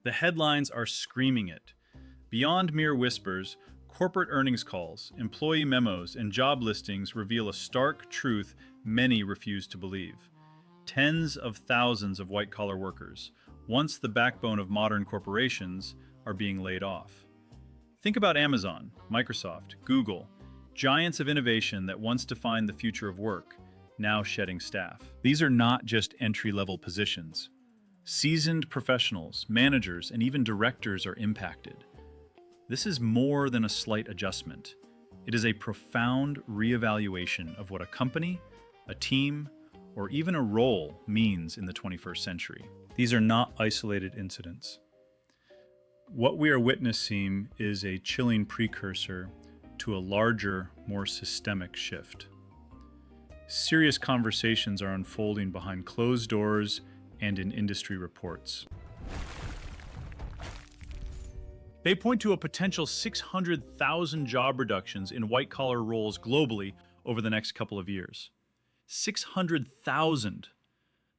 The headlines are screaming it. Beyond mere whispers, corporate earnings calls, employee memos, and job listings reveal a stark truth many refuse to believe. Tens of thousands of white-collar workers, once the backbone of modern corporations, are being laid off. Think about Amazon, Microsoft, Google, giants of innovation that once defined the future of work, now shedding staff. These are not just entry-level positions. Seasoned professionals, managers, and even directors are impacted. This is more than a slight adjustment. It is a profound reevaluation of what a company, a team, or even a role means in the 21st century. These are not isolated incidents. What we are witnessing is a chilling precursor to a larger, more systemic shift. Serious conversations are unfolding behind closed doors and in industry reports. They point to a potential 600,000 job reductions in white-collar roles globally over the next couple of years. 600,000.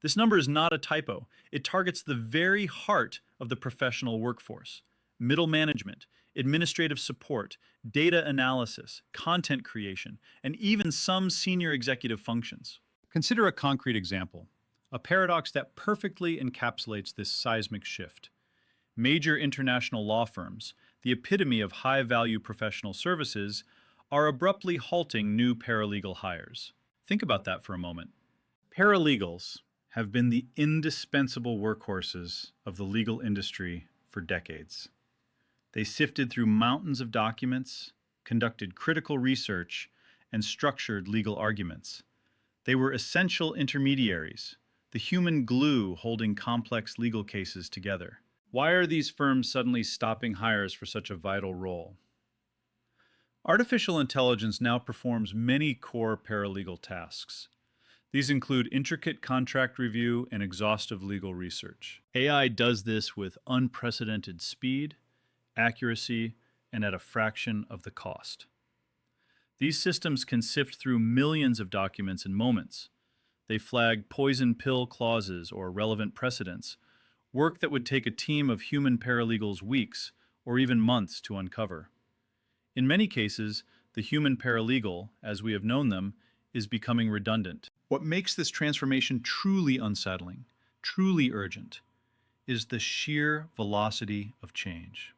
This number is not a typo. It targets the very heart of the professional workforce: middle management, administrative support, data analysis, content creation, and even some senior executive functions. Consider a concrete example, a paradox that perfectly encapsulates this seismic shift. Major international law firms, the epitome of high-value professional services, are abruptly halting new paralegal hires. Think about that for a moment. Paralegals have been the indispensable workhorses of the legal industry for decades. They sifted through mountains of documents, conducted critical research, and structured legal arguments. They were essential intermediaries, the human glue holding complex legal cases together. Why are these firms suddenly stopping hires for such a vital role? Artificial intelligence now performs many core paralegal tasks. These include intricate contract review and exhaustive legal research. AI does this with unprecedented speed, accuracy, and at a fraction of the cost. These systems can sift through millions of documents in moments. They flag poison pill clauses or relevant precedents, work that would take a team of human paralegals weeks or even months to uncover. In many cases, the human paralegal, as we have known them, is becoming redundant. What makes this transformation truly unsettling, truly urgent, is the sheer velocity of change.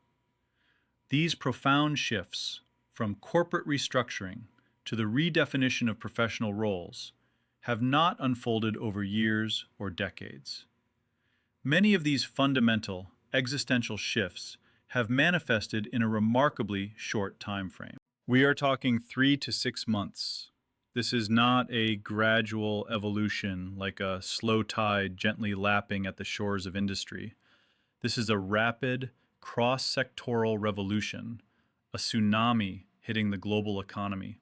These profound shifts, from corporate restructuring to the redefinition of professional roles, have not unfolded over years or decades. Many of these fundamental, existential shifts have manifested in a remarkably short time frame. We are talking 3 to 6 months. This is not a gradual evolution like a slow tide gently lapping at the shores of industry. This is a rapid, cross-sectoral revolution, a tsunami hitting the global economy.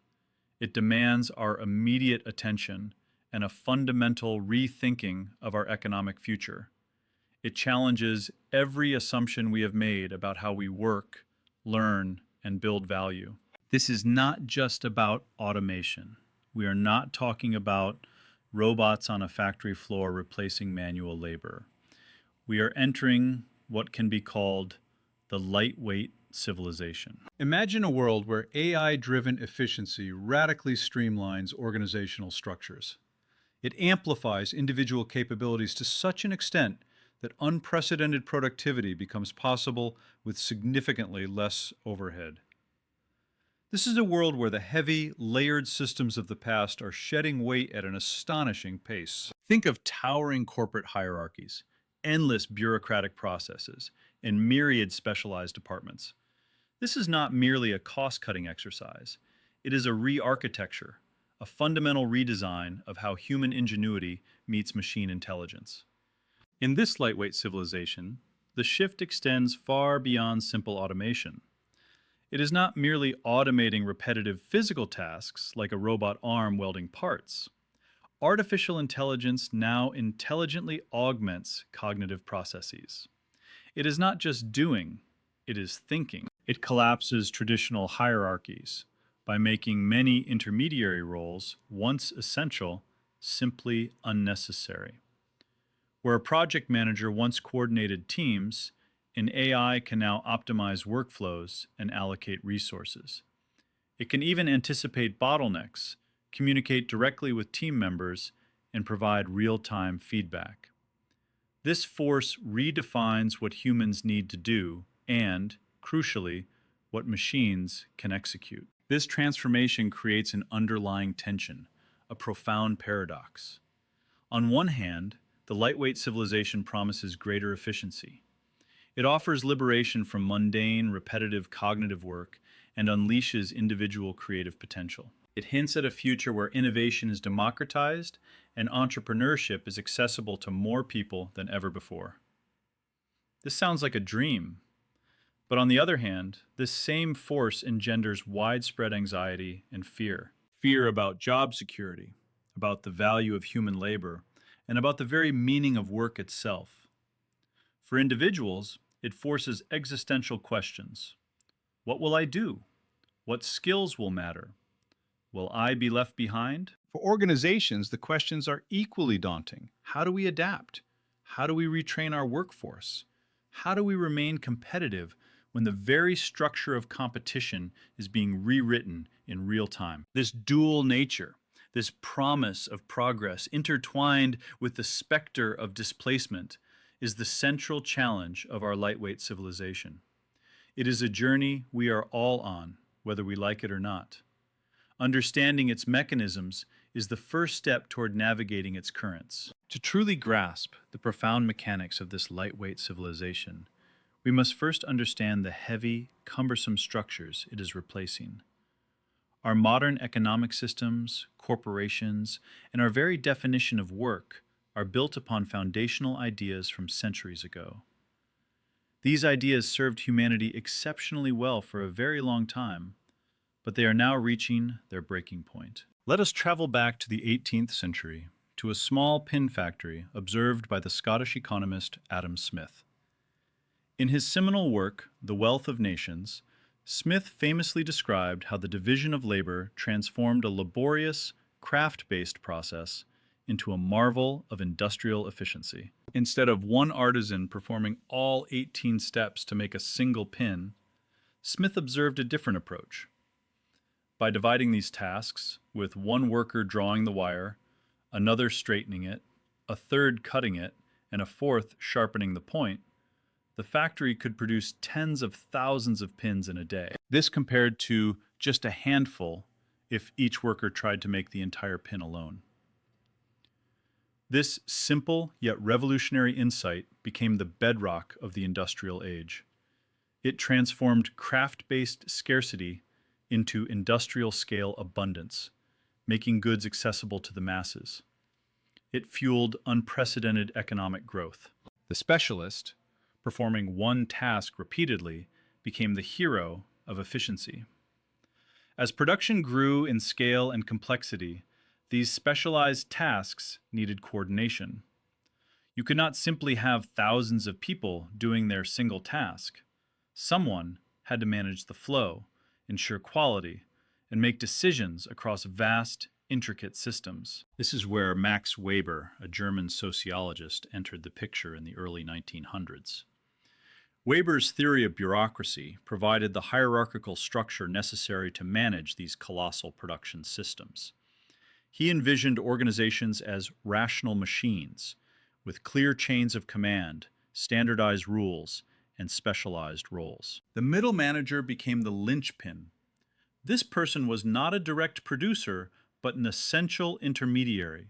It demands our immediate attention and a fundamental rethinking of our economic future. It challenges every assumption we have made about how we work, learn, and build value. This is not just about automation. We are not talking about robots on a factory floor replacing manual labor. We are entering what can be called the lightweight civilization. Imagine a world where AI-driven efficiency radically streamlines organizational structures. It amplifies individual capabilities to such an extent that unprecedented productivity becomes possible with significantly less overhead. This is a world where the heavy, layered systems of the past are shedding weight at an astonishing pace. Think of towering corporate hierarchies, endless bureaucratic processes, and myriad specialized departments. This is not merely a cost-cutting exercise. It is a re-architecture, a fundamental redesign of how human ingenuity meets machine intelligence. In this lightweight civilization, the shift extends far beyond simple automation. It is not merely automating repetitive physical tasks like a robot arm welding parts. Artificial intelligence now intelligently augments cognitive processes. It is not just doing, it is thinking. It collapses traditional hierarchies by making many intermediary roles, once essential, simply unnecessary. Where a project manager once coordinated teams, An AI can now optimize workflows and allocate resources. It can even anticipate bottlenecks, communicate directly with team members, and provide real-time feedback. This force redefines what humans need to do and, crucially, what machines can execute. This transformation creates an underlying tension, a profound paradox. On one hand, the lightweight civilization promises greater efficiency. It offers liberation from mundane, repetitive cognitive work and unleashes individual creative potential. It hints at a future where innovation is democratized and entrepreneurship is accessible to more people than ever before. This sounds like a dream, but on the other hand, this same force engenders widespread anxiety and fear. Fear about job security, about the value of human labor, and about the very meaning of work itself. For individuals, it forces existential questions. What will I do? What skills will matter? Will I be left behind? For organizations, the questions are equally daunting. How do we adapt? How do we retrain our workforce? How do we remain competitive when the very structure of competition is being rewritten in real time? This dual nature, this promise of progress intertwined with the specter of displacement, is the central challenge of our lightweight civilization. It is a journey we are all on, whether we like it or not. Understanding its mechanisms is the first step toward navigating its currents. To truly grasp the profound mechanics of this lightweight civilization, we must first understand the heavy, cumbersome structures it is replacing. Our modern economic systems, corporations, and our very definition of work are built upon foundational ideas from centuries ago. These ideas served humanity exceptionally well for a very long time, but they are now reaching their breaking point. Let us travel back to the 18th century, to a small pin factory observed by the Scottish economist Adam Smith. In his seminal work, The Wealth of Nations, Smith famously described how the division of labor transformed a laborious, craft-based process into a marvel of industrial efficiency. Instead of one artisan performing all 18 steps to make a single pin, Smith observed a different approach. By dividing these tasks, with one worker drawing the wire, another straightening it, a third cutting it, and a fourth sharpening the point, the factory could produce tens of thousands of pins in a day. This compared to just a handful if each worker tried to make the entire pin alone. This simple yet revolutionary insight became the bedrock of the industrial age. It transformed craft-based scarcity into industrial-scale abundance, making goods accessible to the masses. It fueled unprecedented economic growth. The specialist, performing one task repeatedly, became the hero of efficiency. As production grew in scale and complexity, these specialized tasks needed coordination. You could not simply have thousands of people doing their single task. Someone had to manage the flow, ensure quality, and make decisions across vast, intricate systems. This is where Max Weber, a German sociologist, entered the picture in the early 1900s. Weber's theory of bureaucracy provided the hierarchical structure necessary to manage these colossal production systems. He envisioned organizations as rational machines, with clear chains of command, standardized rules, and specialized roles. The middle manager became the linchpin. This person was not a direct producer, but an essential intermediary.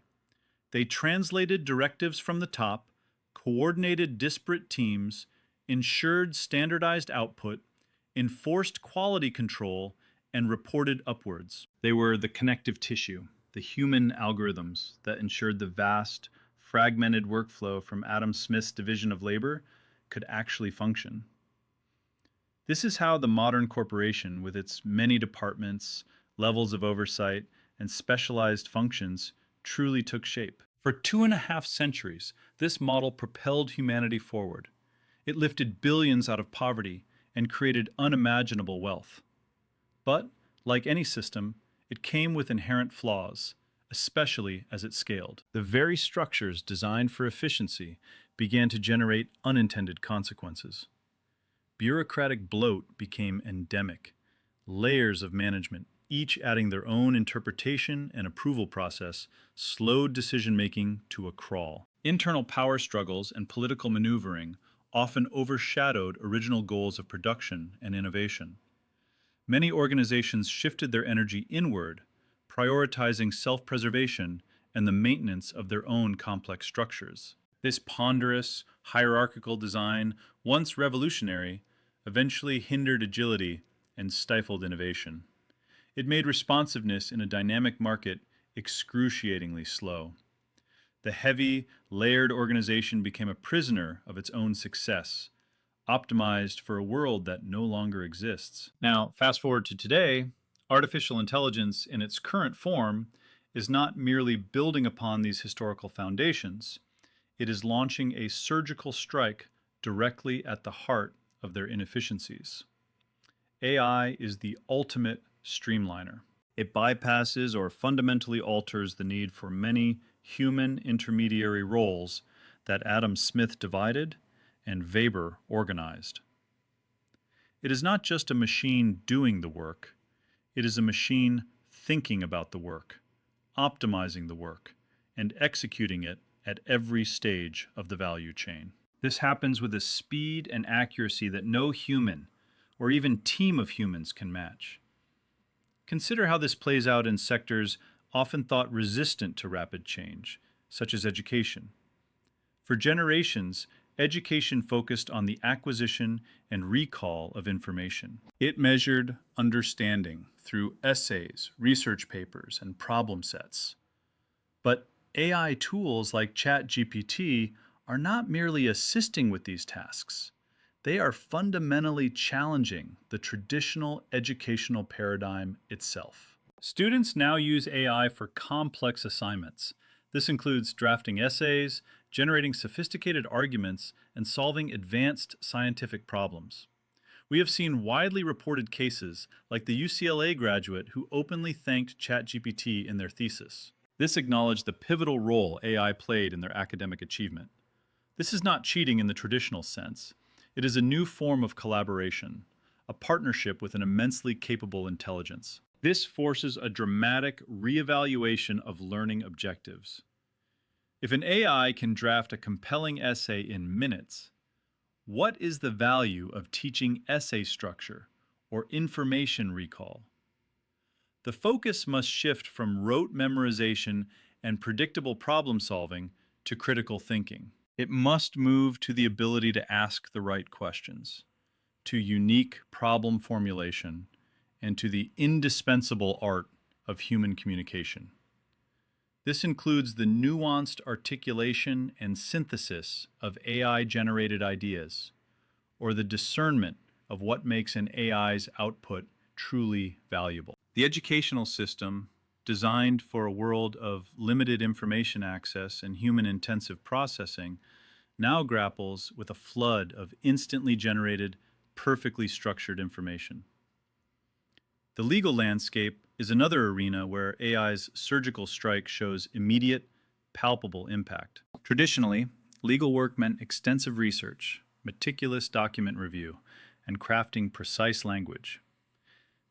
They translated directives from the top, coordinated disparate teams, ensured standardized output, enforced quality control, and reported upwards. They were the connective tissue, the human algorithms that ensured the vast, fragmented workflow from Adam Smith's division of labor could actually function. This is how the modern corporation, with its many departments, levels of oversight, and specialized functions, truly took shape. For 2.5 centuries, this model propelled humanity forward. It lifted billions out of poverty and created unimaginable wealth. But, like any system, it came with inherent flaws, especially as it scaled. The very structures designed for efficiency began to generate unintended consequences. Bureaucratic bloat became endemic. Layers of management, each adding their own interpretation and approval process, slowed decision-making to a crawl. Internal power struggles and political maneuvering often overshadowed original goals of production and innovation. Many organizations shifted their energy inward, prioritizing self-preservation and the maintenance of their own complex structures. This ponderous, hierarchical design, once revolutionary, eventually hindered agility and stifled innovation. It made responsiveness in a dynamic market excruciatingly slow. The heavy, layered organization became a prisoner of its own success, optimized for a world that no longer exists. Now, fast forward to today, artificial intelligence in its current form is not merely building upon these historical foundations, it is launching a surgical strike directly at the heart of their inefficiencies. AI is the ultimate streamliner. It bypasses or fundamentally alters the need for many human intermediary roles that Adam Smith divided and Weber organized. It is not just a machine doing the work, it is a machine thinking about the work, optimizing the work, and executing it at every stage of the value chain. This happens with a speed and accuracy that no human, or even team of humans, can match. Consider how this plays out in sectors often thought resistant to rapid change, such as education. For generations, education focused on the acquisition and recall of information. It measured understanding through essays, research papers, and problem sets. But AI tools like ChatGPT are not merely assisting with these tasks. They are fundamentally challenging the traditional educational paradigm itself. Students now use AI for complex assignments. This includes drafting essays, generating sophisticated arguments, and solving advanced scientific problems. We have seen widely reported cases like the UCLA graduate who openly thanked ChatGPT in their thesis. This acknowledged the pivotal role AI played in their academic achievement. This is not cheating in the traditional sense. It is a new form of collaboration, a partnership with an immensely capable intelligence. This forces a dramatic reevaluation of learning objectives. If an AI can draft a compelling essay in minutes, what is the value of teaching essay structure or information recall? The focus must shift from rote memorization and predictable problem solving to critical thinking. It must move to the ability to ask the right questions, to unique problem formulation, and to the indispensable art of human communication. This includes the nuanced articulation and synthesis of AI-generated ideas, or the discernment of what makes an AI's output truly valuable. The educational system, designed for a world of limited information access and human-intensive processing, now grapples with a flood of instantly generated, perfectly structured information. The legal landscape is another arena where AI's surgical strike shows immediate, palpable impact. Traditionally, legal work meant extensive research, meticulous document review, and crafting precise language.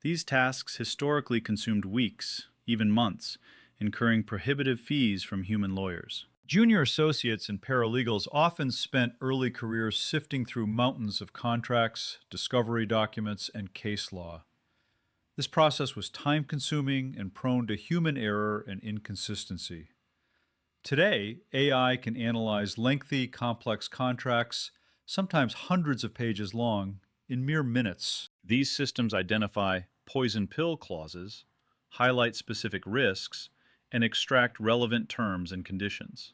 These tasks historically consumed weeks, even months, incurring prohibitive fees from human lawyers. Junior associates and paralegals often spent early careers sifting through mountains of contracts, discovery documents, and case law. This process was time-consuming and prone to human error and inconsistency. Today, AI can analyze lengthy, complex contracts, sometimes hundreds of pages long, in mere minutes. These systems identify poison pill clauses, highlight specific risks, and extract relevant terms and conditions.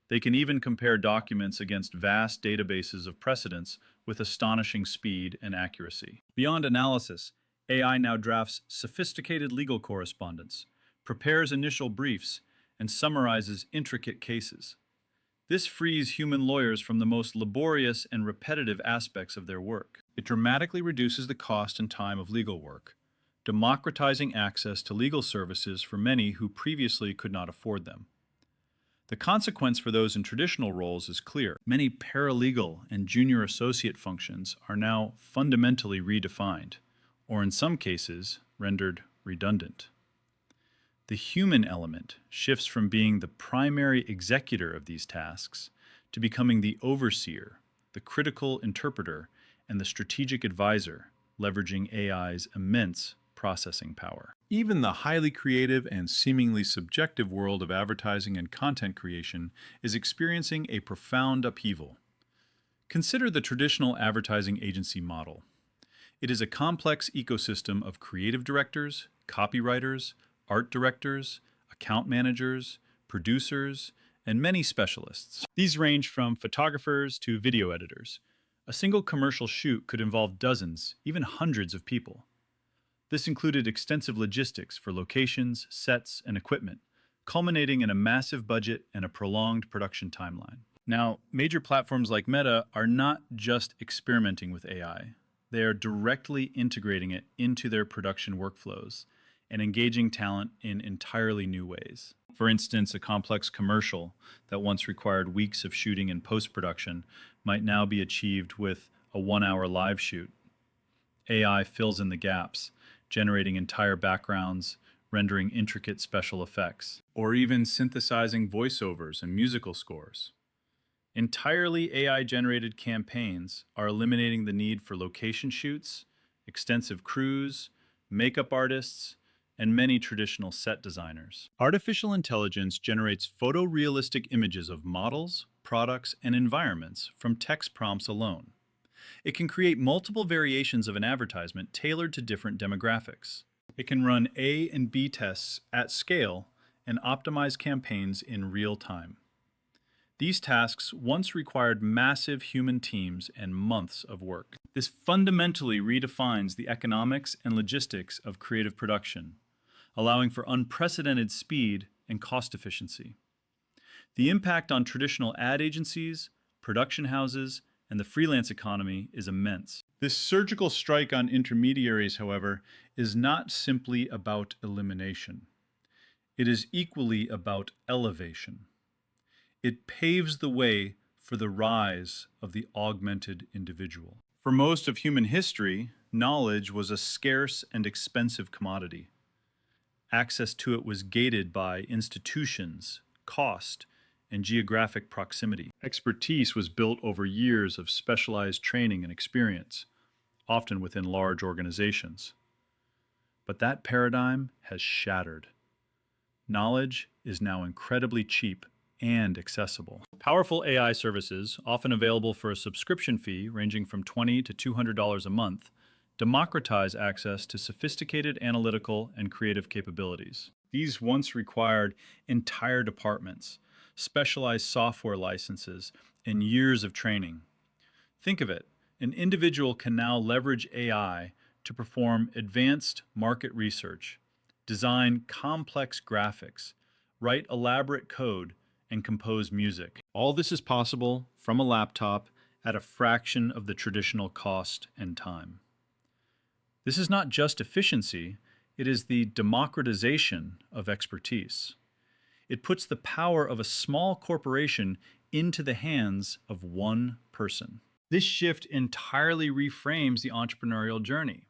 They can even compare documents against vast databases of precedents with astonishing speed and accuracy. Beyond analysis, AI now drafts sophisticated legal correspondence, prepares initial briefs, and summarizes intricate cases. This frees human lawyers from the most laborious and repetitive aspects of their work. It dramatically reduces the cost and time of legal work, democratizing access to legal services for many who previously could not afford them. The consequence for those in traditional roles is clear. Many paralegal and junior associate functions are now fundamentally redefined, or in some cases, rendered redundant. The human element shifts from being the primary executor of these tasks to becoming the overseer, the critical interpreter, and the strategic advisor, leveraging AI's immense processing power. Even the highly creative and seemingly subjective world of advertising and content creation is experiencing a profound upheaval. Consider the traditional advertising agency model. It is a complex ecosystem of creative directors, copywriters, art directors, account managers, producers, and many specialists. These range from photographers to video editors. A single commercial shoot could involve dozens, even hundreds of people. This included extensive logistics for locations, sets, and equipment, culminating in a massive budget and a prolonged production timeline. Now, major platforms like Meta are not just experimenting with AI. They are directly integrating it into their production workflows and engaging talent in entirely new ways. For instance, a complex commercial that once required weeks of shooting and post-production might now be achieved with a 1-hour live shoot. AI fills in the gaps, generating entire backgrounds, rendering intricate special effects, or even synthesizing voiceovers and musical scores. Entirely AI-generated campaigns are eliminating the need for location shoots, extensive crews, makeup artists, and many traditional set designers. Artificial intelligence generates photorealistic images of models, products, and environments from text prompts alone. It can create multiple variations of an advertisement tailored to different demographics. It can run A and B tests at scale and optimize campaigns in real time. These tasks once required massive human teams and months of work. This fundamentally redefines the economics and logistics of creative production, allowing for unprecedented speed and cost efficiency. The impact on traditional ad agencies, production houses, and the freelance economy is immense. This surgical strike on intermediaries, however, is not simply about elimination. It is equally about elevation. It paves the way for the rise of the augmented individual. For most of human history, knowledge was a scarce and expensive commodity. Access to it was gated by institutions, cost, and geographic proximity. Expertise was built over years of specialized training and experience, often within large organizations. But that paradigm has shattered. Knowledge is now incredibly cheap and accessible. Powerful AI services, often available for a subscription fee ranging from $20 to $200 a month, democratize access to sophisticated analytical and creative capabilities. These once required entire departments, specialized software licenses, and years of training. Think of it, an individual can now leverage AI to perform advanced market research, design complex graphics, write elaborate code, and compose music. All this is possible from a laptop at a fraction of the traditional cost and time. This is not just efficiency, it is the democratization of expertise. It puts the power of a small corporation into the hands of one person. This shift entirely reframes the entrepreneurial journey.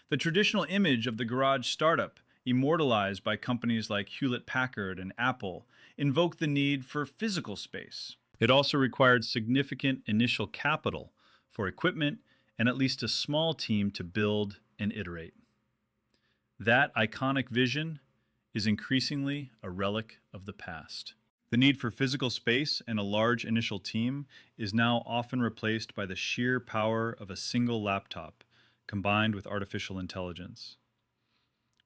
The traditional image of the garage startup, immortalized by companies like Hewlett-Packard and Apple, invoked the need for physical space. It also required significant initial capital for equipment and at least a small team to build and iterate. That iconic vision is increasingly a relic of the past. The need for physical space and a large initial team is now often replaced by the sheer power of a single laptop, combined with artificial intelligence.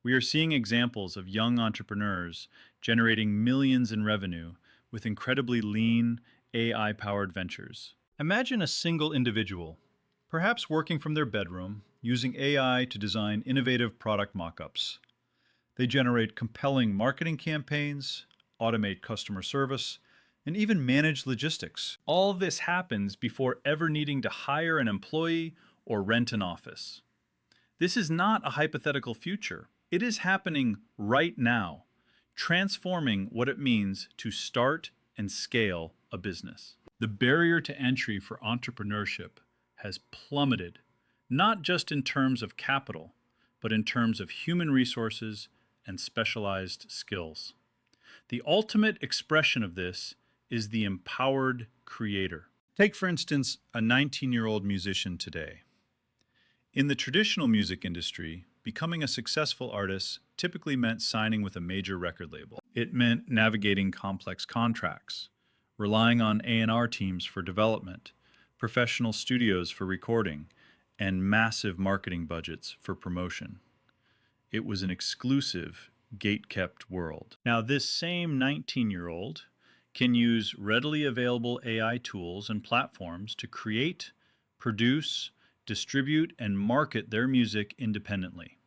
We are seeing examples of young entrepreneurs generating millions in revenue with incredibly lean, AI-powered ventures. Imagine a single individual, perhaps working from their bedroom, using AI to design innovative product mock-ups. They generate compelling marketing campaigns, automate customer service, and even manage logistics. All this happens before ever needing to hire an employee or rent an office. This is not a hypothetical future. It is happening right now, transforming what it means to start and scale a business. The barrier to entry for entrepreneurship has plummeted, not just in terms of capital, but in terms of human resources and specialized skills. The ultimate expression of this is the empowered creator. Take, for instance, a 19-year-old musician today. In the traditional music industry, becoming a successful artist typically meant signing with a major record label. It meant navigating complex contracts, relying on A&R teams for development, professional studios for recording, and massive marketing budgets for promotion. It was an exclusive, gate-kept world. Now, this same 19-year-old can use readily available AI tools and platforms to create, produce, distribute, and market their music independently.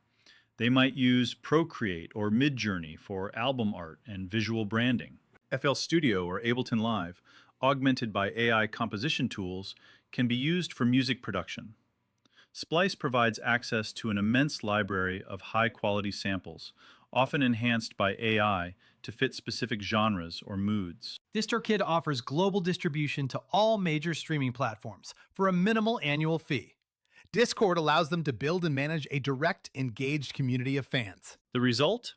They might use Procreate or Midjourney for album art and visual branding. FL Studio or Ableton Live, augmented by AI composition tools, can be used for music production. Splice provides access to an immense library of high-quality samples, often enhanced by AI to fit specific genres or moods. DistroKid offers global distribution to all major streaming platforms for a minimal annual fee. Discord allows them to build and manage a direct, engaged community of fans. The result?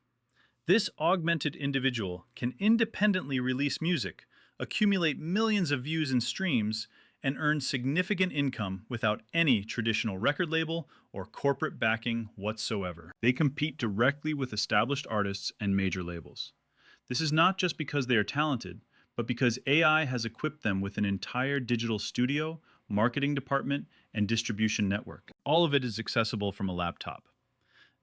This augmented individual can independently release music, accumulate millions of views and streams, and earn significant income without any traditional record label or corporate backing whatsoever. They compete directly with established artists and major labels. This is not just because they are talented, but because AI has equipped them with an entire digital studio, marketing department, and distribution network. All of it is accessible from a laptop.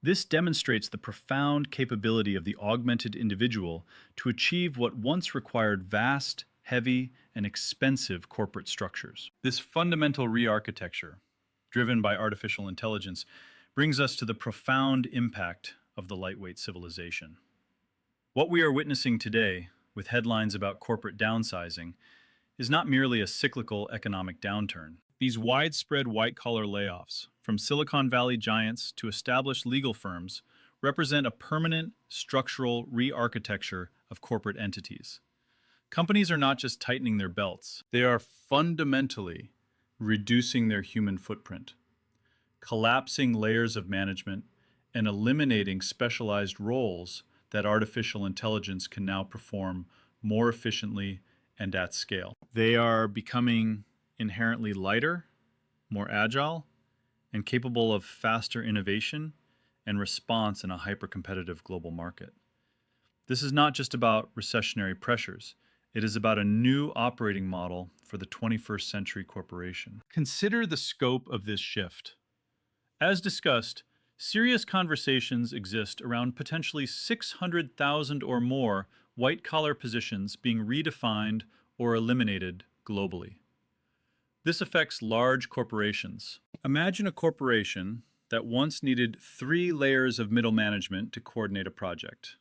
This demonstrates the profound capability of the augmented individual to achieve what once required vast, heavy, and expensive corporate structures. This fundamental re-architecture, driven by artificial intelligence, brings us to the profound impact of the lightweight civilization. What we are witnessing today, with headlines about corporate downsizing, is not merely a cyclical economic downturn. These widespread white-collar layoffs, from Silicon Valley giants to established legal firms, represent a permanent structural re-architecture of corporate entities. Companies are not just tightening their belts, they are fundamentally reducing their human footprint, collapsing layers of management, and eliminating specialized roles that artificial intelligence can now perform more efficiently and at scale. They are becoming inherently lighter, more agile, and capable of faster innovation and response in a hyper-competitive global market. This is not just about recessionary pressures. It is about a new operating model for the 21st century corporation. Consider the scope of this shift. As discussed, serious conversations exist around potentially 600,000 or more white-collar positions being redefined or eliminated globally. This affects large corporations. Imagine a corporation that once needed 3 layers of middle management to coordinate a project.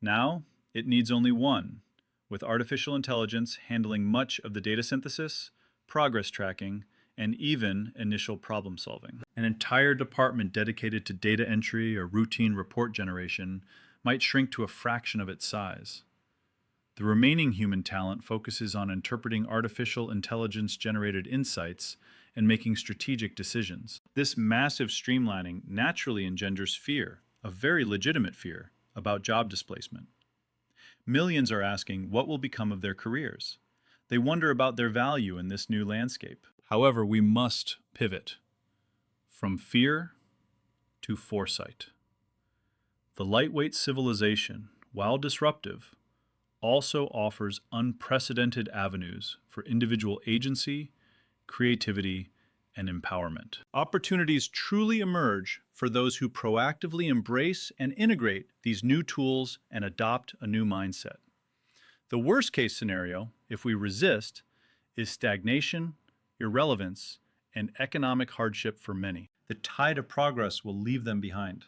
Now, it needs only 1, with artificial intelligence handling much of the data synthesis, progress tracking, and even initial problem solving. An entire department dedicated to data entry or routine report generation might shrink to a fraction of its size. The remaining human talent focuses on interpreting artificial intelligence-generated insights and making strategic decisions. This massive streamlining naturally engenders fear, a very legitimate fear, about job displacement. Millions are asking what will become of their careers. They wonder about their value in this new landscape. However, we must pivot from fear to foresight. The lightweight civilization, while disruptive, also offers unprecedented avenues for individual agency, creativity, and empowerment. Opportunities truly emerge for those who proactively embrace and integrate these new tools and adopt a new mindset. The worst-case scenario, if we resist, is stagnation, irrelevance, and economic hardship for many. The tide of progress will leave them behind.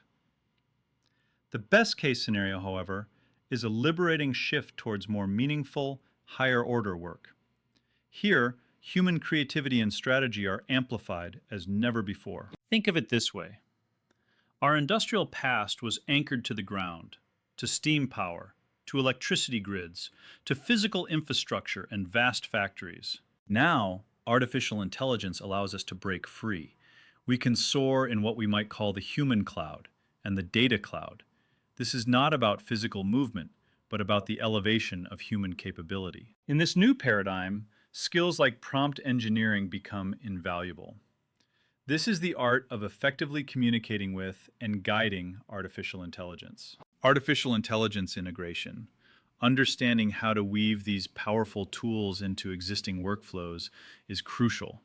The best-case scenario, however, is a liberating shift towards more meaningful, higher-order work. Here, human creativity and strategy are amplified as never before. Think of it this way. Our industrial past was anchored to the ground, to steam power, to electricity grids, to physical infrastructure and vast factories. Now, artificial intelligence allows us to break free. We can soar in what we might call the human cloud and the data cloud. This is not about physical movement, but about the elevation of human capability. In this new paradigm, skills like prompt engineering become invaluable. This is the art of effectively communicating with and guiding artificial intelligence. Artificial intelligence integration, understanding how to weave these powerful tools into existing workflows, is crucial.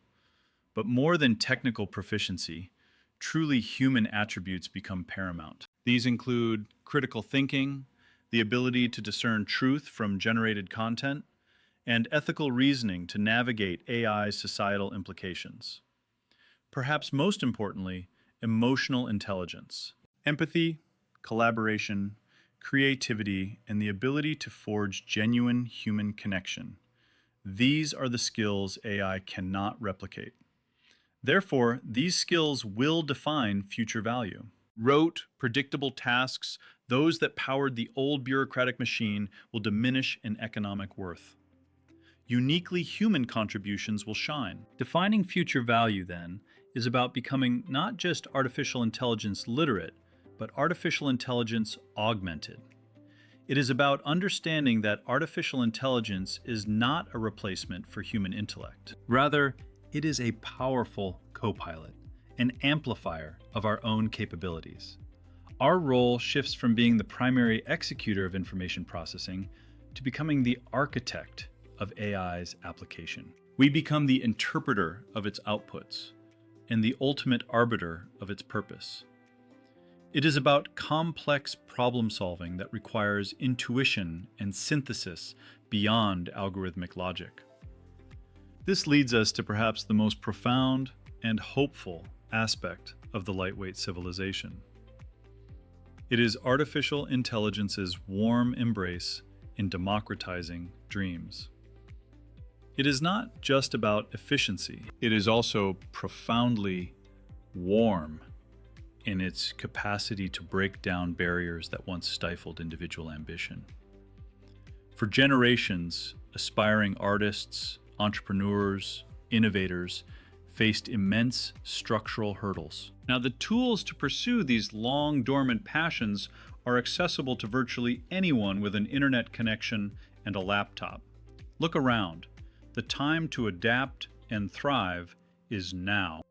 But more than technical proficiency, truly human attributes become paramount. These include critical thinking, the ability to discern truth from generated content, and ethical reasoning to navigate AI's societal implications. Perhaps most importantly, emotional intelligence. Empathy, collaboration, creativity, and the ability to forge genuine human connection. These are the skills AI cannot replicate. Therefore, these skills will define future value. Rote, predictable tasks, those that powered the old bureaucratic machine, will diminish in economic worth. Uniquely human contributions will shine. Defining future value, then, is about becoming not just artificial intelligence literate, but artificial intelligence augmented. It is about understanding that artificial intelligence is not a replacement for human intellect. Rather, it is a powerful co-pilot, an amplifier of our own capabilities. Our role shifts from being the primary executor of information processing to becoming the architect of AI's application. We become the interpreter of its outputs and the ultimate arbiter of its purpose. It is about complex problem solving that requires intuition and synthesis beyond algorithmic logic. This leads us to perhaps the most profound and hopeful aspect of the lightweight civilization. It is artificial intelligence's warm embrace in democratizing dreams. It is not just about efficiency. It is also profoundly warm in its capacity to break down barriers that once stifled individual ambition. For generations, aspiring artists, entrepreneurs, innovators faced immense structural hurdles. Now, the tools to pursue these long dormant passions are accessible to virtually anyone with an internet connection and a laptop. Look around. The time to adapt and thrive is now.